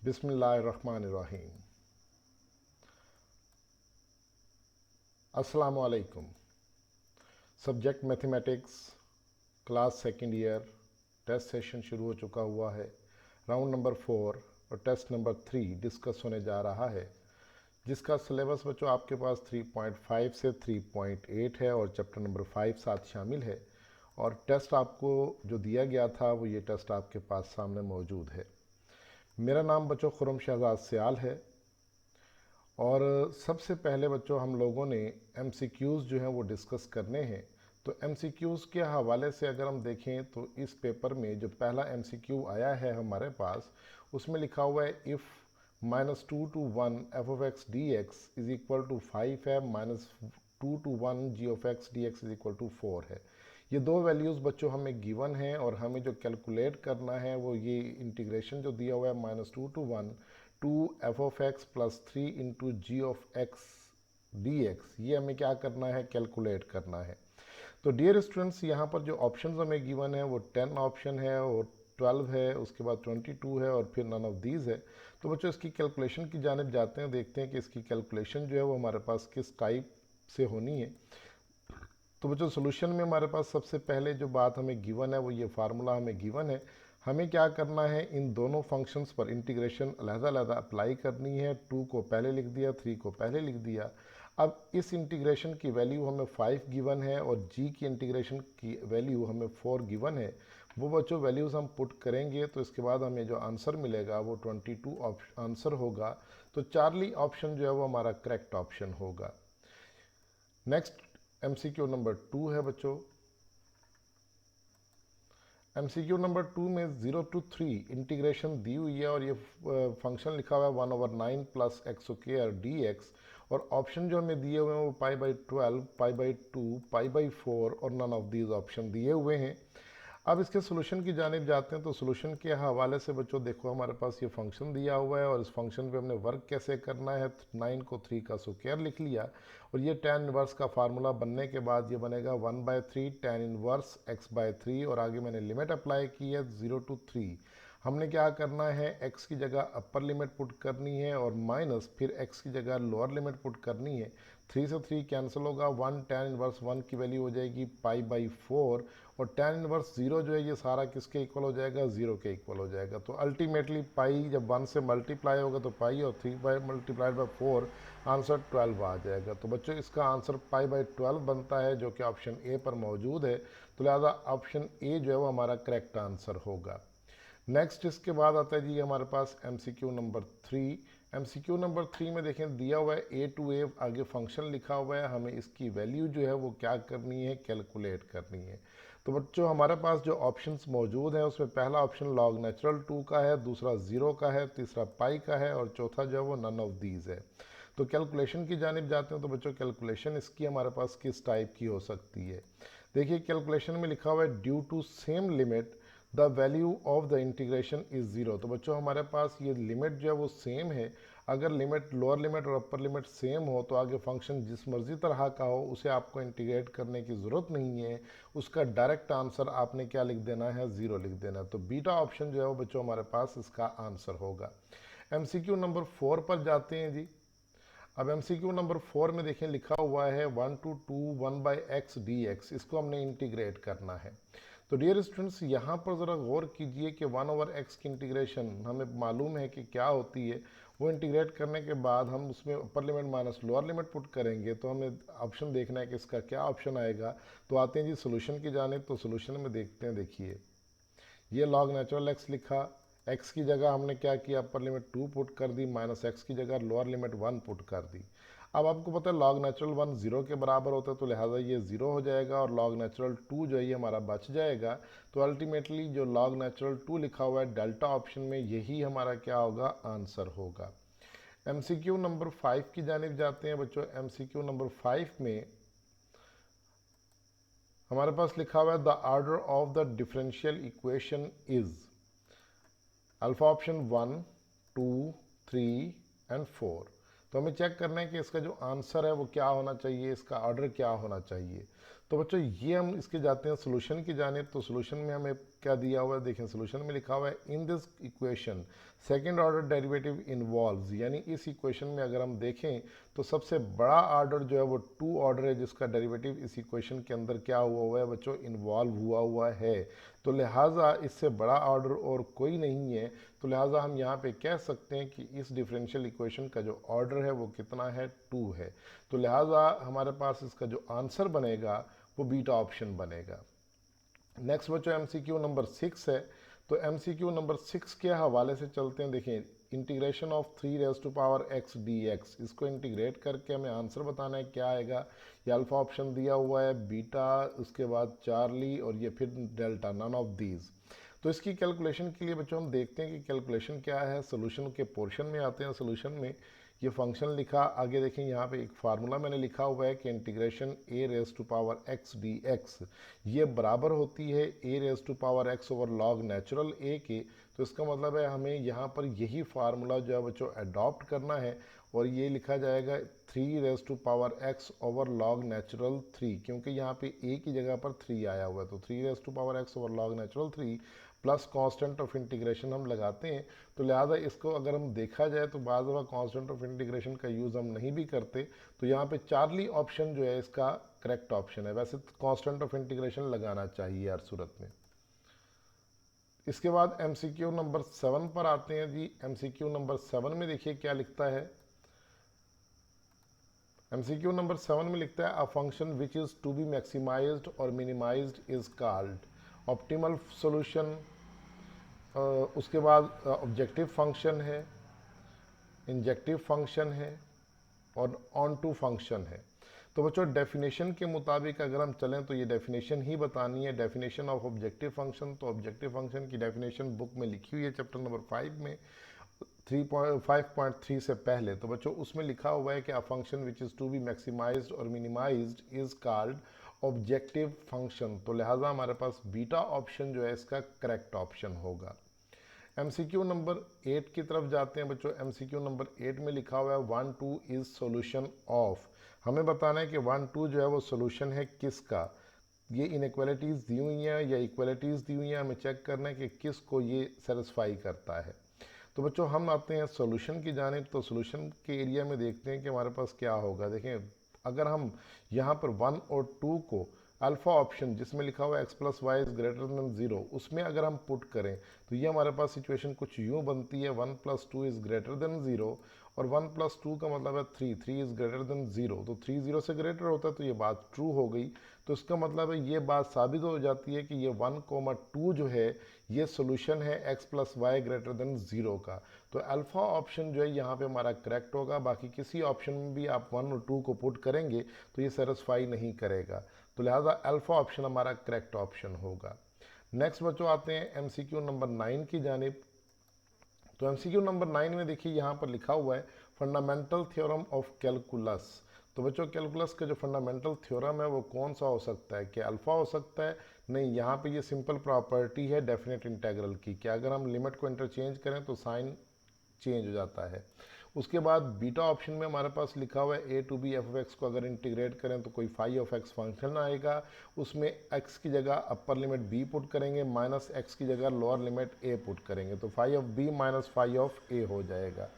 बिस्मिल्लाहिर्रहमानिर्रहीम। अस्सलाम वालेकुम। Subject mathematics, class second year, test session शुरू हो चुका हुआ है। राउंड नंबर 4 और टेस्ट नंबर 3 डिस्कस होने जा रहा है, जिसका सिलेबस बच्चों आपके पास 3.5 से 3.8 है और चैप्टर नंबर 5 साथ शामिल है। और टेस्ट आपको जो दिया गया था वो ये टेस्ट आपके पास सामने मौजूद है। मेरा नाम बच्चों खुर्रम शहजाद सियाल है और सबसे पहले बच्चों हम लोगों ने MCQs जो हैं वो डिस्कस करने हैं। तो MCQs के हवाले से अगर हम देखें तो इस पेपर में जो पहला MCQ आया है हमारे पास, उसमें लिखा हुआ है if -2 to 1 f(x) dx is equal to 5 है, -2 to 1 g(x) dx is equal to 4 है। ये दो वैल्यूज़ बच्चों हमें गिवन है और हमें जो कैलकुलेट करना है वो ये इंटीग्रेशन जो दिया हुआ है -2 to 1 2 f(x) + 3 into g(x) dx, ये हमें क्या करना है, कैलकुलेट करना है। तो डियर स्टूडेंट्स, यहाँ पर जो ऑप्शंस हमें गिवन है वो 10 ऑप्शन है और 12 है, उसके बाद 22 है और फिर नन ऑफ दीज है। तो बच्चों इसकी कैलकुलेशन की जानिब जाते हैं, देखते हैं कि इसकी कैलकुलेशन जो है वो हमारे पास किस टाइप से होनी है। तो बच्चों सोल्यूशन में हमारे पास सबसे पहले जो बात हमें गिवन है वो ये फार्मूला हमें गिवन है। हमें क्या करना है, इन दोनों फंक्शंस पर इंटीग्रेशन अलग-अलग अप्लाई करनी है। 2 को पहले लिख दिया, 3 को पहले लिख दिया। अब इस इंटीग्रेशन की वैल्यू हमें 5 गिवन है और जी की इंटीग्रेशन की वैल्यू हमें 4 गिवन है। वो बच्चों वैल्यूज़ हम पुट करेंगे तो इसके बाद हमें जो आंसर मिलेगा वो 22 आंसर होगा। तो चार्ली ऑप्शन जो है वो हमारा करेक्ट ऑप्शन होगा। नेक्स्ट MCQ नंबर 2 है बच्चों। MCQ नंबर 2 में 0 to 3 इंटीग्रेशन दी हुई है और ये फंक्शन लिखा हुआ है 1/9 + x² dx और ऑप्शन जो हमें दिए हुए हैं वो π/12, π/2, π/4 और नन ऑफ दीज ऑप्शन दिए हुए हैं। अब इसके सोल्यूशन की जानिब जाते हैं। तो सोल्यूशन के हवाले से बच्चों देखो हमारे पास ये फंक्शन दिया हुआ है और इस फंक्शन पे हमने वर्क कैसे करना है। 9 को 3 का स्क्वायर लिख लिया और ये tan इनवर्स का फार्मूला बनने के बाद ये बनेगा 1/3 tan इनवर्स x/3 और आगे मैंने लिमिट अप्लाई की है 0 to 3। हमने क्या करना है, x की जगह अपर लिमिट पुट करनी है और माइनस फिर x की जगह लोअर लिमिट पुट करनी है। 3 से 3 कैंसिल होगा, 1 tan इनवर्स 1 की वैल्यू हो जाएगी π/4 और tan इनवर्स 0 जो है ये सारा किसके इक्वल हो जाएगा, 0 के इक्वल हो जाएगा। तो अल्टीमेटली पाई जब 1 से मल्टीप्लाई होगा तो पाई और 3/4 आंसर 12 आ जाएगा। तो बच्चों इसका आंसर π/12 बनता है जो कि ऑप्शन ए पर मौजूद है। तो लिहाजा ऑप्शन ए जो है वो हमारा करेक्ट आंसर होगा। नेक्स्ट इसके बाद आता है जी हमारे पास MCQ नंबर 3। MCQ नंबर 3 में देखें दिया हुआ है a to a, आगे फंक्शन लिखा हुआ है, हमें इसकी वैल्यू जो है वो क्या करनी है, कैलकुलेट करनी है। तो बच्चों हमारे पास जो ऑप्शंस मौजूद हैं उसमें पहला ऑप्शन log नेचुरल 2 का है, दूसरा 0 का है, तीसरा पाई का है और चौथा जो है वो नन ऑफ दीज है। तो कैलकुलेशन की जानिब जाते हैं। तो बच्चों कैलकुलेशन इसकी हमारे पास किस टाइप की हो सकती है, देखिए कैलकुलेशन में लिखा हुआ है due to same limit the value of the integration is 0। तो बच्चों हमारे पास ये लिमिट जो है वो सेम है। अगर लिमिट लोअर लिमिट और अपर लिमिट सेम हो तो आगे फंक्शन जिस मर्जी तरह का हो उसे आपको इंटीग्रेट करने की ज़रूरत नहीं है, उसका डायरेक्ट आंसर आपने क्या लिख देना है, 0 लिख देना है। तो बीटा ऑप्शन जो है वो बच्चों हमारे पास इसका आंसर होगा। MCQ नंबर 4 पर जाते हैं जी। अब MCQ नंबर 4 में देखें लिखा हुआ है 1 to 2 1/x dx, इसको हमने इंटीग्रेट करना है। तो डियर स्टूडेंट्स यहाँ पर ज़रा गौर कीजिए कि 1/x की इंटीग्रेशन हमें मालूम है कि क्या होती है। वो इंटीग्रेट करने के बाद हम उसमें upper limit minus lower limit put करेंगे तो हमें ऑप्शन देखना है कि इसका क्या ऑप्शन आएगा। तो आते हैं जी सोल्यूशन की जानिब। तो सोल्यूशन में देखते हैं, देखिए ये log नेचुरल x लिखा, x की जगह हमने क्या किया, अपर लिमिट 2 पुट कर दी, माइनस x की जगह लोअर लिमिट 1 पुट कर दी। अब आपको पता है log नेचुरल 1 0 के बराबर होता है तो लिहाजा ये 0 हो जाएगा और log नेचुरल 2 जो है ये हमारा बच जाएगा। तो अल्टीमेटली जो log नेचुरल 2 लिखा हुआ है डेल्टा ऑप्शन में, यही हमारा क्या होगा, आंसर होगा। MCQ नंबर 5 की जानिब जाते हैं बच्चों। MCQ नंबर 5 में हमारे पास लिखा हुआ है the order of the differential equation is alpha option 1 2 3 and 4। तो हमें चेक करना है कि इसका जो आंसर है वो क्या होना चाहिए, इसका ऑर्डर क्या होना चाहिए। तो बच्चों ये हम इसके जाते हैं सोल्यूशन की जानिब। तो सोल्यूशन में हमें क्या दिया हुआ है, देखें सोल्यूशन में लिखा हुआ है in this equation second order derivative involves, यानी इस इक्वेशन में अगर हम देखें तो सबसे बड़ा ऑर्डर जो है वो 2 ऑर्डर है जिसका डेरिवेटिव इस इक्वेशन के अंदर क्या हुआ है बच्चों, इन्वॉल्व हुआ है। तो लिहाजा इससे बड़ा ऑर्डर और कोई नहीं है, तो लिहाजा हम यहाँ पे कह सकते हैं कि इस डिफरेंशियल इक्वेशन का जो ऑर्डर है वो कितना है, 2 है। तो लिहाजा हमारे पास इसका जो आंसर बनेगा वो बीटा ऑप्शन बनेगा। नेक्स्ट बच्चों एमसीक्यू नंबर 6 है। तो एमसीक्यू नंबर 6 के हवाले से चलते हैं। देखिए integration of 3 raise to power x dx, इसको इंटीग्रेट करके हमें आंसर बताना है क्या आएगा। ये अल्फा ऑप्शन दिया हुआ है, बीटा, उसके बाद चार्ली और ये फिर डेल्टा, नन ऑफ दीज। तो इसकी कैलकुलेशन के लिए बच्चों हम देखते हैं कि कैलकुलेशन क्या है। सोल्यूशन के पोर्शन में आते हैं। सोल्यूशन में ये फंक्शन लिखा, आगे देखें यहाँ पे एक फार्मूला मैंने लिखा हुआ है कि integration a raise to power x dx ये बराबर होती है a raise to power x over log natural a के। तो इसका मतलब है हमें यहाँ पर यही फार्मूला जो है बच्चों अडॉप्ट करना है और ये लिखा जाएगा 3 raise to power x over log natural 3, क्योंकि यहाँ पे a की जगह पर 3 आया हुआ है। तो 3 raise to power x over log natural 3 plus constant of integration हम लगाते हैं। तो लिहाजा इसको अगर हम देखा जाए तो बाज़ दफ़ा कांस्टेंट ऑफ इंटीग्रेशन का यूज़ हम नहीं भी करते। तो यहाँ पे चार्ली ऑप्शन जो है इसका करेक्ट ऑप्शन है। वैसे कांस्टेंट ऑफ इंटीग्रेशन लगाना चाहिए हर सूरत में। इसके बाद एमसीक्यू नंबर 7 पर आते हैं जी। एमसीक्यू नंबर 7 में देखिए क्या लिखता है। एमसीक्यू नंबर 7 में लिखता है a function which is to be maximized और minimized is called optimal solution. उसके बाद ऑब्जेक्टिव फंक्शन है, इंजेक्टिव फंक्शन है और ऑन टू फंक्शन है। तो बच्चों डेफिनेशन के मुताबिक अगर हम चलें तो ये डेफिनेशन ही बतानी है। डेफिनेशन ऑफ ऑब्जेक्टिव फंक्शन, तो ऑब्जेक्टिव फंक्शन की डेफिनेशन बुक में लिखी हुई है चैप्टर नंबर 5 में 5.3 से पहले। तो बच्चों उसमें लिखा हुआ है कि a function which is to be maximized और minimized is called objective function. तो लिहाजा हमारे पास बीटा ऑप्शन जो है इसका करेक्ट ऑप्शन होगा। एमसीक्यू नंबर 8 की तरफ जाते हैं बच्चों। एमसीक्यू नंबर 8 में लिखा हुआ है 1 2 इज सॉल्यूशन ऑफ। हमें बताना है कि 1 2 जो है वो सॉल्यूशन है किसका। ये इनइक्वालिटीज़ दी हुई हैं या इक्वालिटीज़ दी हुई हैं, हमें चेक करना है कि किस को ये सेटिस्फाई करता है। तो बच्चों हम आते हैं सॉल्यूशन की जानिब। तो सॉल्यूशन के एरिया में देखते हैं कि हमारे पास क्या होगा। देखें अगर हम यहाँ पर 1 और 2 को अल्फा ऑप्शन जिसमें लिखा हुआ है x plus Y is greater than 0, उसमें अगर हम पुट करें तो ये हमारे पास सिचुएशन कुछ यूँ बनती है 1 प्लस 2 इज़ ग्रेटर देन 0 और 1 प्लस 2 का मतलब है 3 इज़ ग्रेटर देन 0। तो 3 0 से ग्रेटर होता है तो ये बात ट्रू हो गई। तो इसका मतलब है ये बात साबित हो जाती है कि ये 1,2 जो है ये सोल्यूशन है x plus Y greater than 0 का। तो अल्फा ऑप्शन जो है यहाँ पे हमारा करेक्ट होगा। बाकी किसी ऑप्शन में भी आप 1 और 2 को पुट करेंगे तो ये सेटिस्फाई नहीं करेगा। तो लिहाजा अल्फा ऑप्शन हमारा करेक्ट ऑप्शन होगा। नेक्स्ट बच्चों आते हैं एमसीक्यू नंबर 9 की जानिब। तो एमसीक्यू नंबर 9 में देखिए यहाँ पर लिखा हुआ है फंडामेंटल थ्योरम ऑफ कैलकुलस। तो बच्चों कैलकुलस का जो फंडामेंटल थ्योरम है वो कौन सा हो सकता है, क्या अल्फा हो सकता है? नहीं, यहाँ पे ये सिंपल प्रॉपर्टी है डेफिनेट इंटेग्रल की कि अगर हम लिमिट को इंटरचेंज करें तो साइन चेंज हो जाता है। उसके बाद बीटा ऑप्शन में हमारे पास लिखा हुआ है a to B F of X को अगर इंटीग्रेट करें तो कोई फाई ऑफ एक्स फंक्शन आएगा, उसमें x की जगह अपर लिमिट b पुट करेंगे, माइनस x की जगह लोअर लिमिट a पुट करेंगे, तो phi of b minus phi of a हो जाएगा।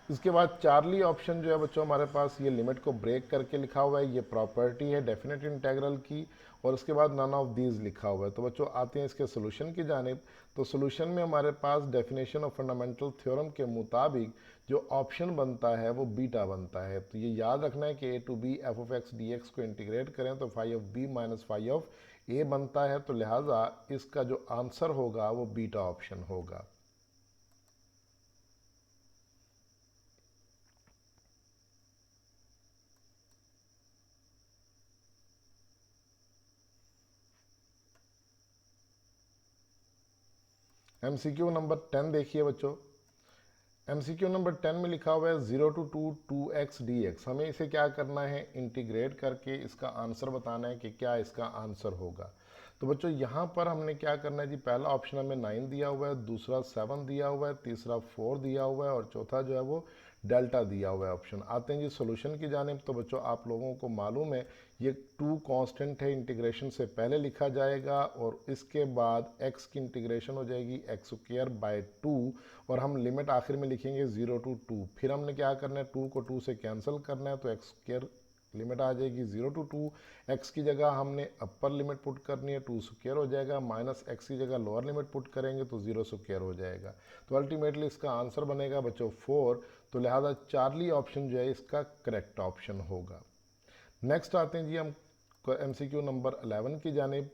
इसके बाद चार्ली ऑप्शन जो है बच्चों हमारे पास ये लिमिट को ब्रेक करके लिखा हुआ है, ये प्रॉपर्टी है डेफिनेट इंटेग्रल की, और उसके बाद नन ऑफ दीज लिखा हुआ है। तो बच्चों आते हैं इसके सोल्यूशन की जानिब। तो सोल्यूशन में हमारे पास डेफिनेशन ऑफ फंडामेंटल थ्योरम के मुताबिक जो ऑप्शन बनता है वो बीटा बनता है। तो ये याद रखना है कि a to B F of x d x को इंटीग्रेट करें तो phi of b minus phi of a बनता है। तो लिहाजा इसका जो आंसर होगा वो बीटा ऑप्शन होगा। एमसीक्यू नंबर 10 देखिए बच्चों। एमसीक्यू नंबर 10 में लिखा हुआ है 0 टू 2x dx। हमें इसे क्या करना है, इंटीग्रेट करके इसका आंसर बताना है कि क्या इसका आंसर होगा। तो बच्चों यहाँ पर हमने क्या करना है जी, पहला ऑप्शन हमें 9 दिया हुआ है, दूसरा 7 दिया हुआ है, तीसरा 4 दिया हुआ है और चौथा जो है वो डेल्टा दिया हुआ है ऑप्शन। आते हैं जी सोल्यूशन की जानिब। तो बच्चों आप लोगों को मालूम है ये टू कांस्टेंट है, इंटीग्रेशन से पहले लिखा जाएगा और इसके बाद x की इंटीग्रेशन हो जाएगी एक्स स्क्वायर बाय 2 और हम लिमिट आखिर में लिखेंगे 0 to 2। फिर हमने क्या करना है, 2 को 2 से कैंसिल करना है तो एक्स स्क्वायर लिमिट आ जाएगी 0 to 2। x की जगह हमने अपर लिमिट पुट करनी है, 2 स्क्वायर हो जाएगा, माइनस x की जगह लोअर लिमिट पुट करेंगे तो 0 स्क्वायर हो जाएगा। तो अल्टीमेटली इसका आंसर बनेगा बच्चों 4। तो लिहाजा चार्ली ऑप्शन जो है इसका करेक्ट ऑप्शन होगा। नेक्स्ट आते हैं जी हम MCQ नंबर 11 की जानिब।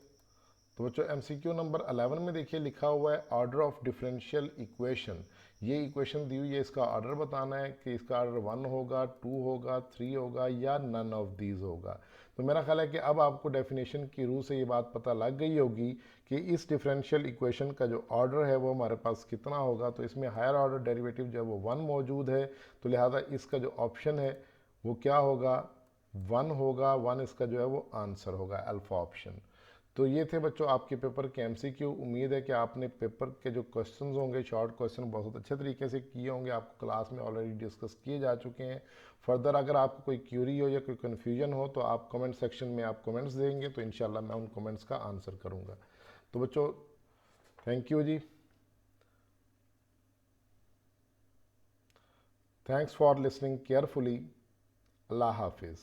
तो बच्चों MCQ नंबर 11 में देखिए लिखा हुआ है ऑर्डर ऑफ डिफरेंशियल इक्वेशन। ये इक्वेशन दी हुई है, इसका ऑर्डर बताना है कि इसका ऑर्डर 1 होगा, 2 होगा, 3 होगा या नन ऑफ दीज होगा। तो मेरा ख्याल है कि अब आपको डेफिनेशन की रूह से ये बात पता लग गई होगी कि इस डिफरेंशियल इक्वेशन का जो ऑर्डर है वो हमारे पास कितना होगा। तो इसमें हायर ऑर्डर डेरिवेटिव जो है वो 1 मौजूद है, तो लिहाजा इसका जो ऑप्शन है वो क्या होगा, 1 होगा। 1 इसका जो है वो आंसर होगा, अल्फा ऑप्शन। तो ये थे बच्चों आपके पेपर के MCQ। उम्मीद है कि आपने पेपर के जो क्वेश्चंस होंगे, शॉर्ट क्वेश्चन बहुत अच्छे तरीके से किए होंगे, आपको क्लास में ऑलरेडी डिस्कस किए जा चुके हैं। फर्दर अगर आपको कोई क्यूरी हो या कोई कन्फ्यूजन हो तो आप कमेंट सेक्शन में आप कमेंट्स देंगे तो इंशाल्लाह मैं उन कमेंट्स का आंसर करूँगा। तो बच्चों थैंक यू जी, थैंक्स फॉर लिसनिंग केयरफुली। अल्लाह हाफिज़।